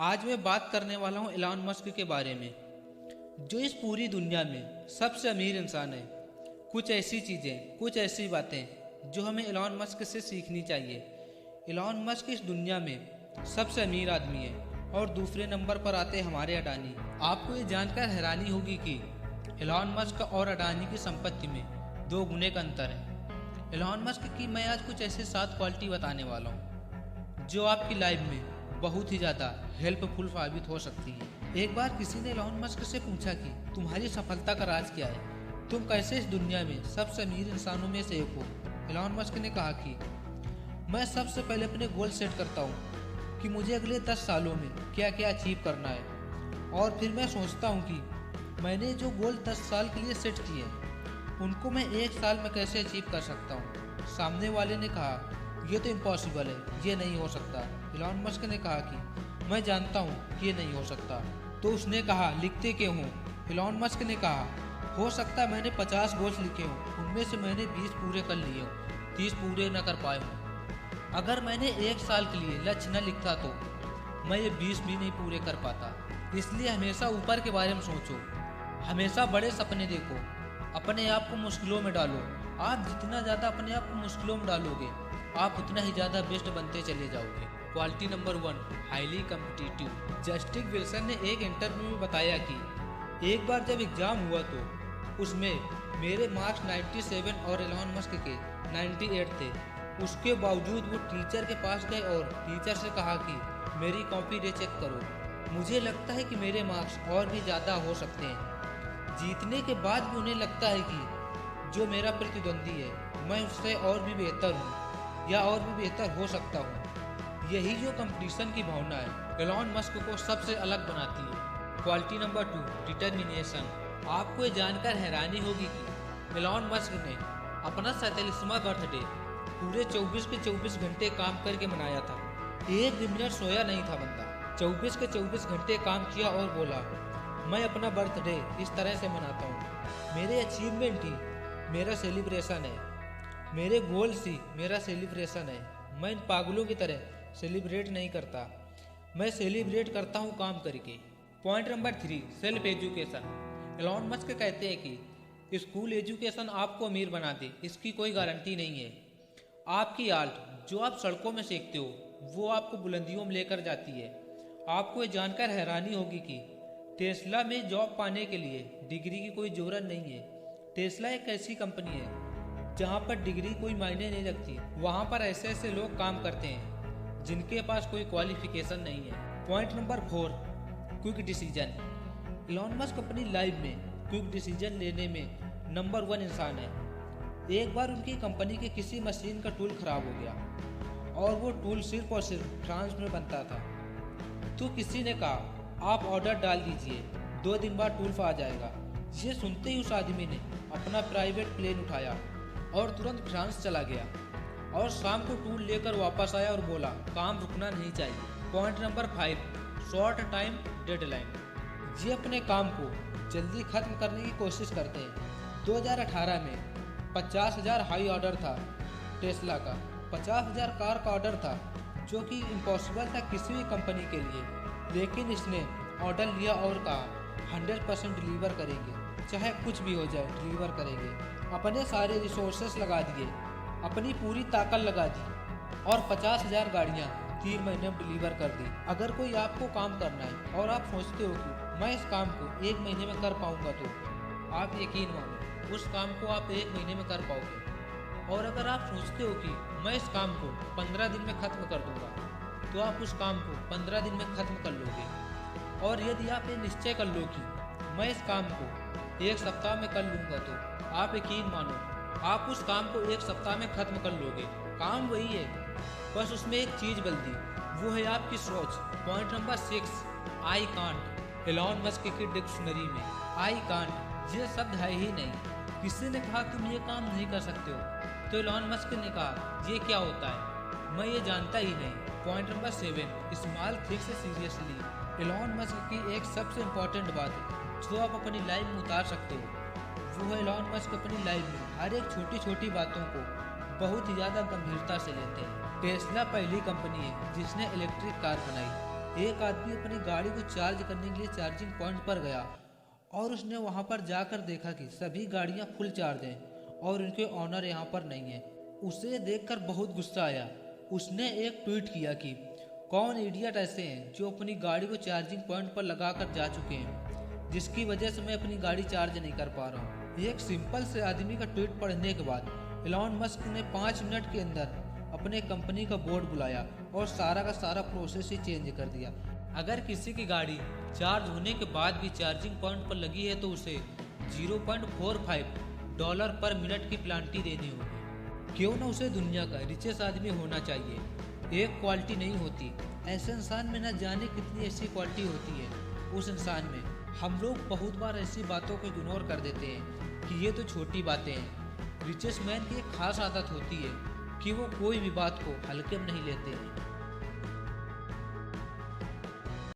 आज मैं बात करने वाला हूँ एलन मस्क के बारे में, जो इस पूरी दुनिया में सबसे अमीर इंसान है। कुछ ऐसी चीज़ें, कुछ ऐसी बातें जो हमें एलन मस्क से सीखनी चाहिए। एलन मस्क इस दुनिया में सबसे अमीर आदमी है और दूसरे नंबर पर आते हैं हमारे अडानी। आपको ये जानकर हैरानी होगी कि एलन मस्क और अडानी की संपत्ति में 2 गुने का अंतर है। एलन मस्क की मैं आज कुछ ऐसे 7 क्वालिटी बताने वाला हूँ जो आपकी लाइफ में बहुत ही ज़्यादा हेल्पफुल साबित हो सकती है। एक बार किसी ने एलन मस्क से पूछा कि तुम्हारी सफलता का राज क्या है, तुम कैसे इस दुनिया में सबसे अमीर इंसानों में से एक हो। एलन मस्क ने कहा कि मैं सबसे पहले अपने गोल सेट करता हूँ कि मुझे अगले 10 सालों में क्या क्या अचीव करना है, और फिर मैं सोचता हूँ कि मैंने जो गोल 10 साल के लिए सेट किए उनको मैं 1 साल में कैसे अचीव कर सकता हूँ। सामने वाले ने कहा ये तो इम्पॉसिबल है, ये नहीं हो सकता। एलन मस्क ने कहा कि मैं जानता हूँ कि ये नहीं हो सकता। तो उसने कहा लिखते क्यों हो। एलन मस्क ने कहा हो सकता मैंने 50 गोल्स लिखे हों, उनमें से मैंने 20 पूरे कर लिए हों, 30 पूरे न कर पाए हों। अगर मैंने 1 साल के लिए लक्ष्य न लिखता तो मैं ये 20 भी नहीं पूरे कर पाता। इसलिए हमेशा ऊपर के बारे में सोचो, हमेशा बड़े सपने देखो, अपने आप को मुश्किलों में डालो। आप जितना ज़्यादा अपने आप को मुश्किलों में डालोगे आप उतना ही ज़्यादा बेस्ट बनते चले जाओगे। Quality number 1, highly competitive. Justin Wilson ने एक इंटरव्यू में बताया कि एक बार जब एग्ज़ाम हुआ तो उसमें मेरे मार्क्स 97 और एलन मस्क के 98 थे। उसके बावजूद वो टीचर के पास गए और टीचर से कहा कि मेरी कॉपी रीचेक करो, मुझे लगता है कि मेरे मार्क्स और भी ज़्यादा हो सकते हैं। जीतने के बाद भी उन्हें लगता है कि जो मेरा प्रतिद्वंदी है मैं उससे और भी बेहतर हूँ या और भी बेहतर हो सकता हूँ। यही जो कंपटीशन की भावना है एलन मस्क को सबसे अलग बनाती है। Quality number 2, determination. आपको ये जानकर हैरानी होगी कि एलन मस्क ने अपना 47वां बर्थडे पूरे 24 के 24 घंटे काम करके मनाया था। एक भी मिनट सोया नहीं था बंदा। 24 के 24 घंटे काम किया और बोला मैं अपना बर्थडे इस तरह से मनाता हूँ। मेरे अचीवमेंट ही मेरा सेलिब्रेशन है, मेरे गोल्स ही मेरा सेलिब्रेशन है। मैं इन पागलों की तरह सेलिब्रेट नहीं करता, मैं सेलिब्रेट करता हूँ काम करके। Point number 3, self education. Elon Musk कहते हैं कि स्कूल एजुकेशन आपको अमीर बना दे, इसकी कोई गारंटी नहीं है। आपकी आर्ट जो आप सड़कों में सीखते हो वो आपको बुलंदियों में लेकर जाती है। आपको ये जानकर हैरानी होगी कि टेस्ला में जॉब पाने के लिए डिग्री की कोई ज़रूरत नहीं है। टेस्ला एक ऐसी कंपनी है जहाँ पर डिग्री कोई मायने नहीं रखती। वहाँ पर ऐसे ऐसे लोग काम करते हैं जिनके पास कोई क्वालिफिकेशन नहीं है। Point number 4, quick decision. Elon Musk अपनी लाइफ में क्विक डिसीजन लेने में नंबर 1 इंसान है। एक बार उनकी कंपनी की किसी मशीन का टूल खराब हो गया और वो टूल सिर्फ और सिर्फ फ्रांस में बनता था। तो किसी ने कहा आप ऑर्डर डाल दीजिए, 2 दिन बाद टूल आ जाएगा। ये सुनते ही उस आदमी ने अपना प्राइवेट प्लेन उठाया और तुरंत फ्रांस चला गया और शाम को टूल लेकर वापस आया और बोला काम रुकना नहीं चाहिए। Point number 5, short time deadline. ये अपने काम को जल्दी खत्म करने की कोशिश करते हैं। 2018 में 50,000 हाई ऑर्डर था टेस्ला का, 50,000 कार का ऑर्डर था जो कि इम्पॉसिबल था किसी भी कंपनी के लिए, लेकिन इसने ऑर्डर लिया और कहा 100% डिलीवर करेंगे, चाहे कुछ भी हो जाए डिलीवर करेंगे। अपने सारे रिसोर्सेस लगा दिए, अपनी पूरी ताकत लगा दी और 50,000 गाड़ियाँ 3 महीने में डिलीवर कर दी। अगर कोई आपको काम करना है और आप सोचते हो कि मैं इस काम को 1 महीने में कर पाऊँगा, तो आप यकीन मानो उस काम को आप 1 महीने में कर पाओगे। और अगर आप सोचते हो कि मैं इस काम को 15 दिन में ख़त्म कर दूँगा, तो आप उस काम को 15 दिन में ख़त्म कर लोगे। और यदि आप ये निश्चय कर लो कि मैं इस काम को 1 सप्ताह में कर लूँगा, तो आप यकीन मानो आप उस काम को 1 सप्ताह में ख़त्म कर लोगे। काम वही है, बस उसमें एक चीज़ बदली, वो है आपकी सोच। Point number 6, I can't. Elon Musk की डिक्शनरी में आई कांट ये शब्द है ही नहीं। किसी ने कहा तुम ये काम नहीं कर सकते हो, तो एलन मस्क ने कहा ये क्या होता है, मैं ये जानता ही नहीं। Point number 7, small things seriously. Elon Musk की एक सबसे इम्पॉर्टेंट बात है जो आप अपनी लाइफ में उतार सकते हो, वो है एलन मस्क अपनी लाइफ में हर एक छोटी छोटी बातों को बहुत ही ज़्यादा गंभीरता से लेते हैं। टेस्ला पहली कंपनी है जिसने इलेक्ट्रिक कार बनाई। एक आदमी अपनी गाड़ी को चार्ज करने के लिए चार्जिंग पॉइंट पर गया और उसने वहां पर जाकर देखा कि सभी गाड़ियां फुल चार्ज हैं और उनके ऑनर यहां पर नहीं है। उसे देखकर बहुत गुस्सा आया। उसने एक ट्वीट किया कि कौन इडियट ऐसे हैं जो अपनी गाड़ी को चार्जिंग पॉइंट पर लगाकर जा चुके हैं, जिसकी वजह से मैं अपनी गाड़ी चार्ज नहीं कर पा रहा हूँ। एक सिंपल से आदमी का ट्वीट पढ़ने के बाद एलॉन मस्क ने 5 मिनट के अंदर अपने कंपनी का बोर्ड बुलाया और सारा का सारा प्रोसेस ही चेंज कर दिया। अगर किसी की गाड़ी चार्ज होने के बाद भी चार्जिंग पॉइंट पर लगी है तो उसे $0.45 पर मिनट की पेनल्टी देनी होगी। क्यों ना उसे दुनिया का रिचेस्ट आदमी होना चाहिए। एक क्वालिटी नहीं होती, ऐसे इंसान में न जाने कितनी ऐसी क्वालिटी होती है उस इंसान में। हम लोग बहुत बार ऐसी बातों को इग्नोर कर देते हैं कि ये तो छोटी बातें हैं। रिचेस्ट मैन की एक खास आदत होती है कि वो कोई भी बात को हल्के में नहीं लेते हैं।